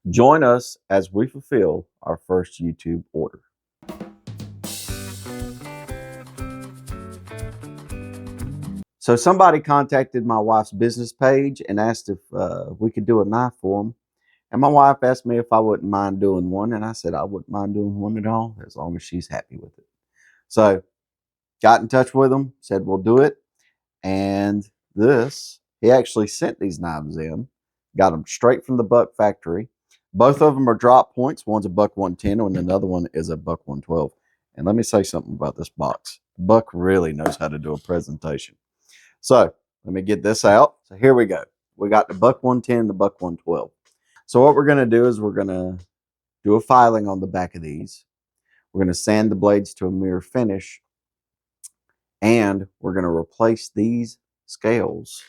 Join us as we fulfill our first YouTube order. So somebody contacted my wife's business page and asked if we could do a knife for them. And my wife asked me if I wouldn't mind doing one. And I said I wouldn't mind doing one at all, as long as she's happy with it. So got in touch with them, said we'll do it. And he actually sent these knives in, got them straight from the Buck factory. Both of them are drop points. One's a Buck 110 and another one is a Buck 112. And let me say something about this box. Buck really knows how to do a presentation. So let me get this out. So here we go. We got the Buck 110 and the Buck 112. So what we're going to do is we're going to do a filing on the back of these. We're going to sand the blades to a mirror finish. And we're going to replace these scales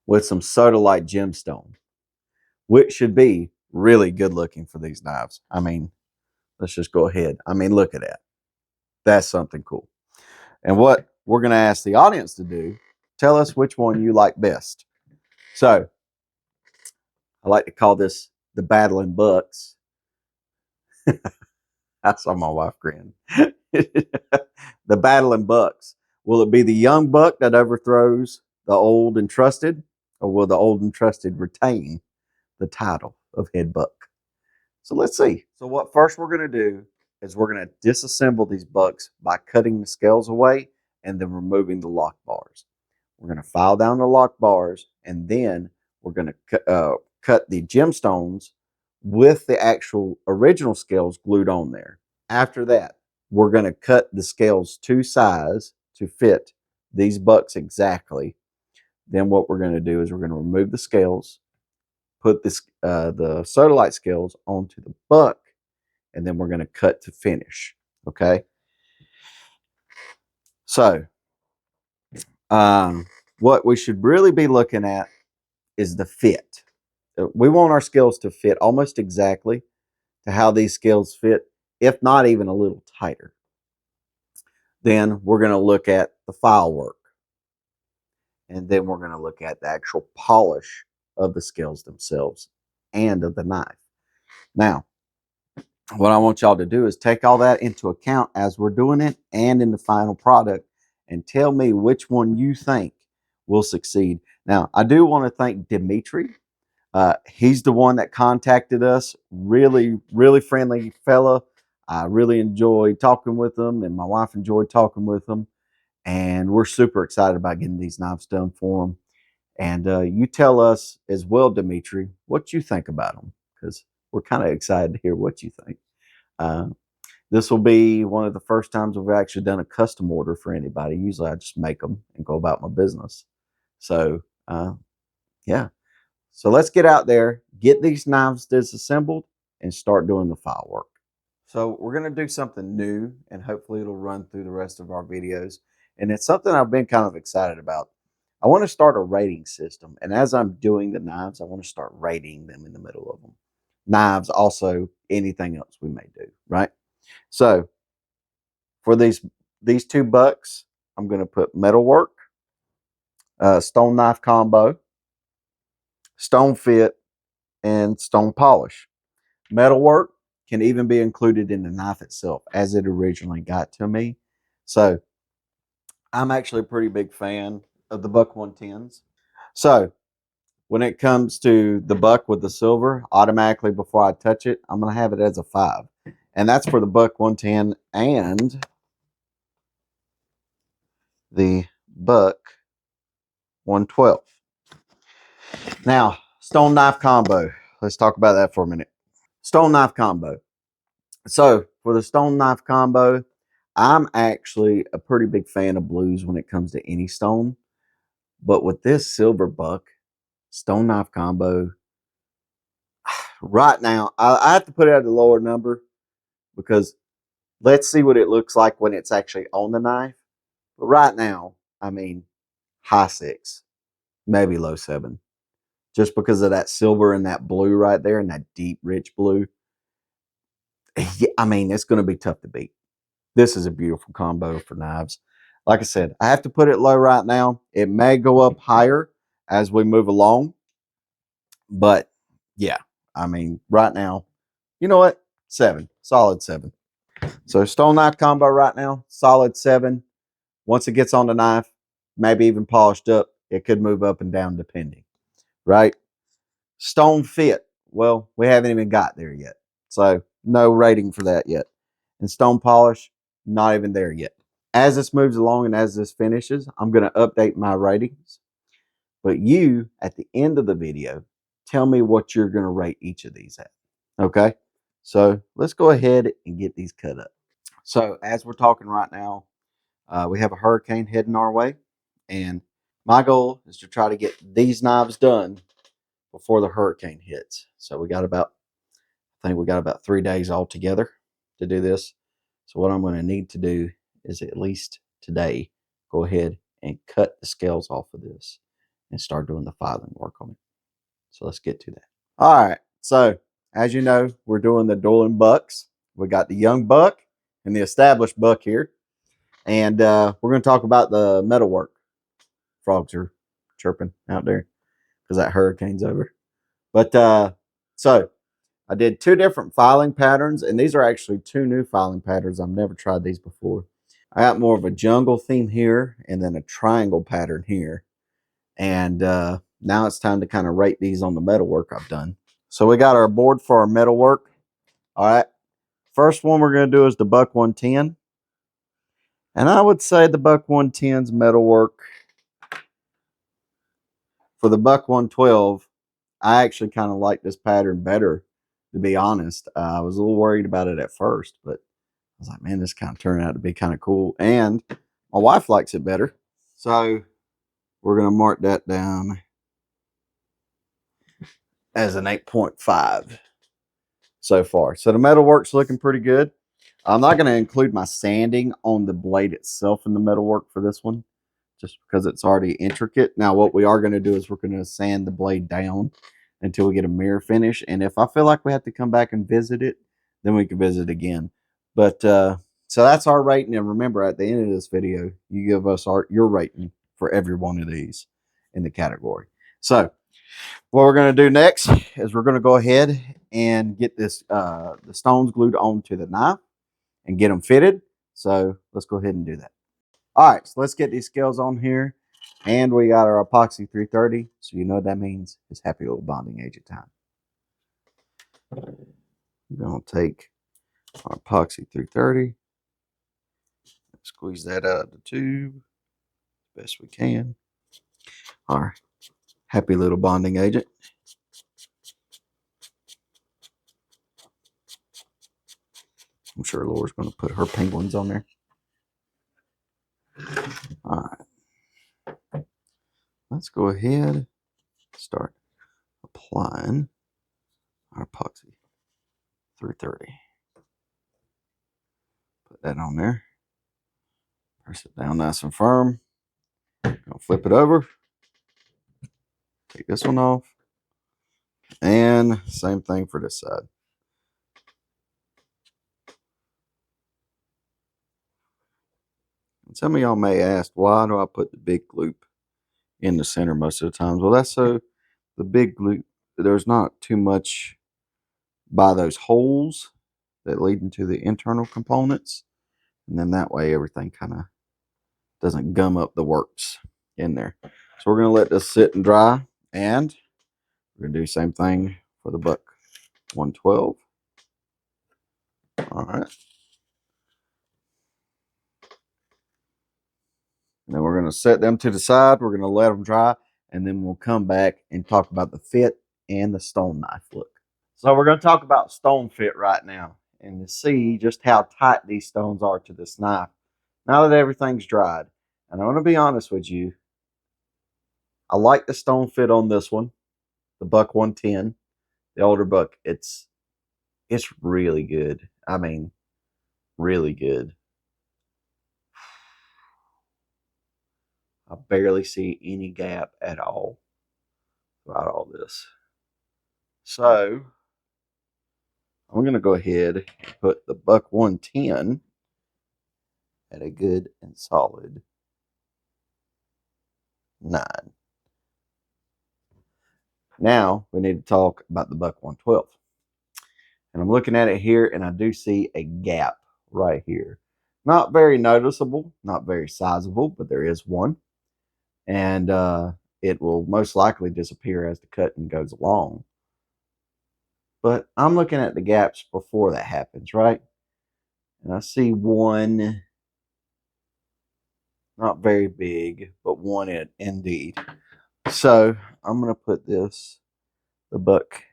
with some sodalite gemstone, which should be really good looking for these knives. I mean, let's just go ahead. I mean, look at that. That's something cool. And what we're going to ask the audience to do, tell us which one you like best. So I like to call this the Battling Bucks. I saw my wife grin. The Battling Bucks. Will it be the young buck that overthrows the old and trusted, or will the old and trusted retain the title of head buck? So let's see. So what first we're going to do is we're going to disassemble these bucks by cutting the scales away and then removing the lock bars. We're going to file down the lock bars, and then we're going to cut the gemstones with the actual original scales glued on there. After that, we're going to cut the scales to size to fit these bucks exactly. Then what we're going to do is we're going to remove the scales, put the sodalite scales onto the buck, and then we're going to cut to finish. Okay. So what we should really be looking at is the fit. We want our scales to fit almost exactly to how these scales fit, if not even a little tighter. Then we're going to look at the file work. And then we're going to look at the actual polish of the scales themselves and of the knife. Now, what I want y'all to do is take all that into account as we're doing it and in the final product, and tell me which one you think will succeed. Now, I do want to thank Dimitri. He's the one that contacted us. Really, really friendly fella. I really enjoyed talking with him, and my wife enjoyed talking with him. And we're super excited about getting these knives done for them. And you tell us as well, Dimitri, what you think about them, because we're kind of excited to hear what you think. This will be one of the first times we've actually done a custom order for anybody. Usually I just make them and go about my business. So, yeah. So let's get out there, get these knives disassembled, and start doing the file work. So we're going to do something new, and hopefully it'll run through the rest of our videos. And it's something I've been kind of excited about. I want to start a rating system. And as I'm doing the knives, I want to start rating them in the middle of them. Knives, also anything else we may do, right? So for these two bucks, I'm going to put metalwork, stone knife combo, stone fit, and stone polish. Metalwork can even be included in the knife itself as it originally got to me. So I'm actually a pretty big fan of the Buck 110s. So when it comes to the buck with the silver, automatically before I touch it, I'm going to have it as a 5. And that's for the Buck 110 and the Buck 112. Now, stone knife combo. Let's talk about that for a minute. Stone knife combo. So for the stone knife combo, I'm actually a pretty big fan of blues when it comes to any stone. But with this silver buck, stone knife combo, right now, I have to put it at a lower number because let's see what it looks like when it's actually on the knife. But right now, I mean, high 6, maybe low 7. Just because of that silver and that blue right there and that deep, rich blue. I mean, it's going to be tough to beat. This is a beautiful combo for knives. Like I said, I have to put it low right now. It may go up higher as we move along. But yeah, I mean, right now, you know what? 7, solid 7. So stone knife combo right now, solid 7. Once it gets on the knife, maybe even polished up, it could move up and down depending, right? Stone fit, well, we haven't even got there yet. So no rating for that yet. And stone polish, not even there yet. As this moves along and as this finishes, I'm going to update my ratings. But you, at the end of the video, tell me what you're going to rate each of these at. Okay? So let's go ahead and get these cut up. So as we're talking right now, we have a hurricane heading our way. And my goal is to try to get these knives done before the hurricane hits. So I think we got about 3 days altogether to do this. So what I'm going to need to do is at least today go ahead and cut the scales off of this and start doing the filing work on it. So let's get to that. All right. So as you know, we're doing the dueling bucks. We got the young buck and the established buck here. And we're going to talk about the metalwork. Frogs are chirping out there because that hurricane's over. But so I did 2 different filing patterns, and these are actually 2 new filing patterns. I've never tried these before. I got more of a jungle theme here and then a triangle pattern here. And now it's time to kind of rate these on the metalwork I've done. So we got our board for our metalwork. All right. First one we're going to do is the Buck 110. And I would say the Buck 110's metalwork for the Buck 112, I actually kind of like this pattern better, to be honest. I was a little worried about it at first, but I was like, man, this kind of turned out to be kind of cool. And my wife likes it better. So we're going to mark that down as an 8.5 so far. So the metalwork's looking pretty good. I'm not going to include my sanding on the blade itself in the metalwork for this one, just because it's already intricate. Now, what we are going to do is we're going to sand the blade down until we get a mirror finish. And if I feel like we have to come back and visit it, then we can visit again. But so that's our rating. And remember, at the end of this video, you give us your rating for every one of these in the category. So what we're going to do next is we're going to go ahead and get this the stones glued onto the knife and get them fitted. So let's go ahead and do that. All right, so let's get these scales on here. And we got our epoxy 330. So you know what that means. It's happy little bonding agent time. We're going to take our epoxy 330. Squeeze that out of the tube as best we can. Our happy little bonding agent. I'm sure Laura's going to put her penguins on there. All right. Let's go ahead and start applying our epoxy 330. Put that on there. Press it down nice and firm. Gonna flip it over. Take this one off. And same thing for this side. And some of y'all may ask, why do I put the big loop in the center most of the times? Well, that's so the big loop, there's not too much by those holes that lead into the internal components. And then that way everything kind of doesn't gum up the works in there. So we're going to let this sit and dry. And we're going to do the same thing for the Buck 112. All right. And then we're going to set them to the side. We're going to let them dry. And then we'll come back and talk about the fit and the stone knife look. So we're going to talk about stone fit right now and to see just how tight these stones are to this knife now that everything's dried. And I'm going to be honest with you. I like the stone fit on this one, the Buck 110, the older Buck. It's really good. I mean, really good. I barely see any gap at all throughout all this. So I'm going to go ahead and put the Buck 110 at a good and solid 9. Now we need to talk about the Buck 112. And I'm looking at it here, and I do see a gap right here. Not very noticeable, not very sizable, but there is one. And it will most likely disappear as the cutting goes along. But I'm looking at the gaps before that happens, right? And I see one, not very big, but one indeed. So I'm going to put this, the Buck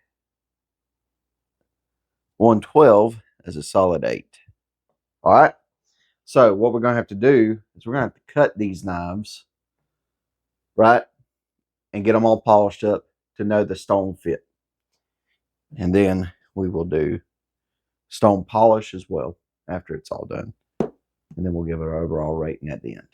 112, as a solid 8. All right. So what we're going to have to do is we're going to have to cut these knives, right, and get them all polished up to know the stone fit. And then we will do stone polish as well after it's all done. And then we'll give it our overall rating at the end.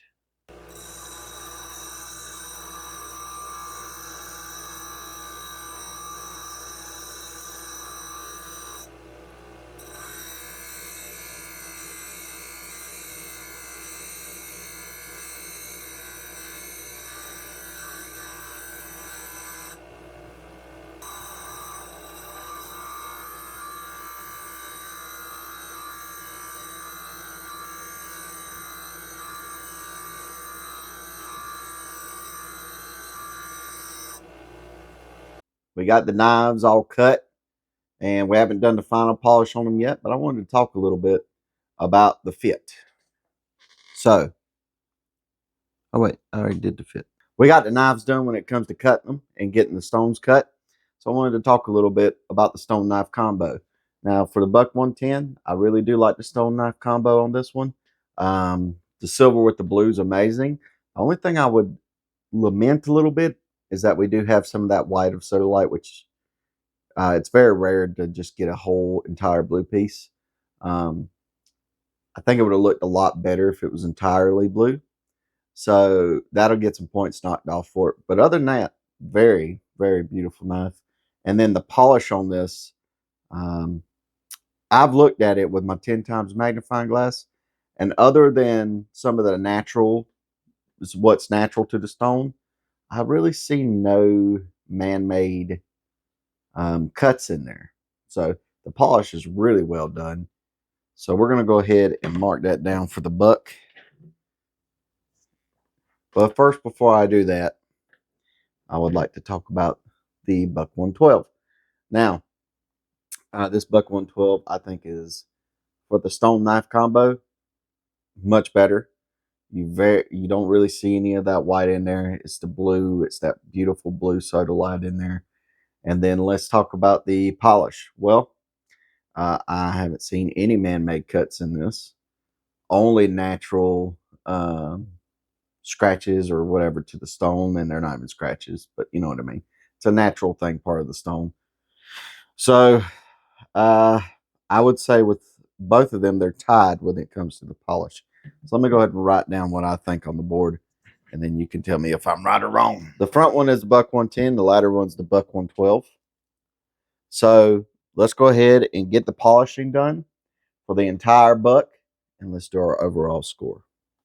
We got the knives all cut, and we haven't done the final polish on them yet, but I wanted to talk a little bit about the fit. So, oh wait, I already did the fit. We got the knives done when it comes to cutting them and getting the stones cut. So I wanted to talk a little bit about the stone knife combo. Now for the Buck 110, I really do like the stone knife combo on this one. The silver with the blue is amazing. The only thing I would lament a little bit is that we do have some of that white of sodalite, which it's very rare to just get a whole entire blue piece. I think it would have looked a lot better if it was entirely blue. So that'll get some points knocked off for it. But other than that, very, very beautiful knife. And then the polish on this, um, I've looked at it with my 10 times magnifying glass. And other than some of the natural, what's natural to the stone, I really see no man-made cuts in there. So the polish is really well done. So we're going to go ahead and mark that down for the Buck. But first, before I do that, I would like to talk about the Buck 112. Now, this Buck 112, I think, is for the stone knife combo much better. You don't really see any of that white in there. It's the blue. It's that beautiful blue sodalite in there. And then let's talk about the polish. Well, I haven't seen any man-made cuts in this. Only natural scratches or whatever to the stone, and they're not even scratches, but you know what I mean. It's a natural thing, part of the stone. So I would say with both of them, they're tied when it comes to the polish. So let me go ahead and write down what I think on the board, and then you can tell me if I'm right or wrong. The front one is the Buck 110. The latter one's the Buck 112. So let's go ahead and get the polishing done for the entire Buck, and let's do our overall score.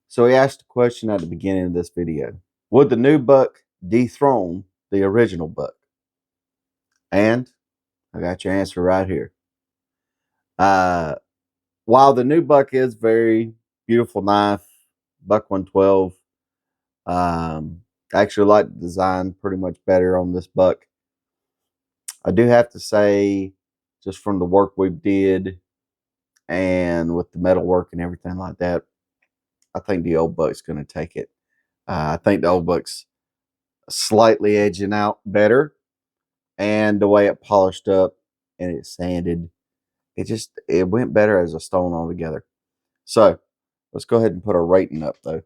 So he asked a question at the beginning of this video. Would the new Buck dethrone the original Buck? And I got your answer right here. While the new Buck is very beautiful knife, Buck 112, I actually like the design pretty much better on this Buck. I do have to say, just from the work we did and with the metal work and everything like that, I think the old Buck's going to take it. I think the old Buck's slightly edging out better, and the way it polished up and it sanded, it went better as a stone altogether. So let's go ahead and put our rating up though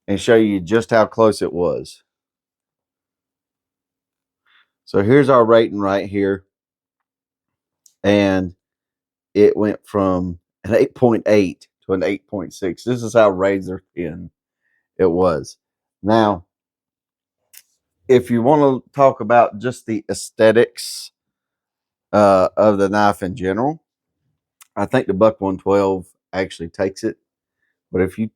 and show you just how close it was. So here's our rating right here, and it went from an 8.8 to an 8.6. This is how razor thin it was. Now, if you want to talk about just the aesthetics of the knife in general, I think the Buck 112 actually takes it. But if you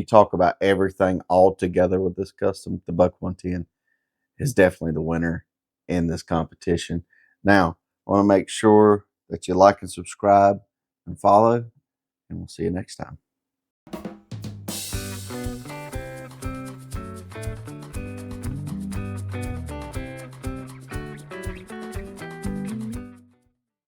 talk about everything all together with this custom, the Buck 110 is definitely the winner. in this competition. Now, I want to make sure that you like and subscribe and follow, and we'll see you next time.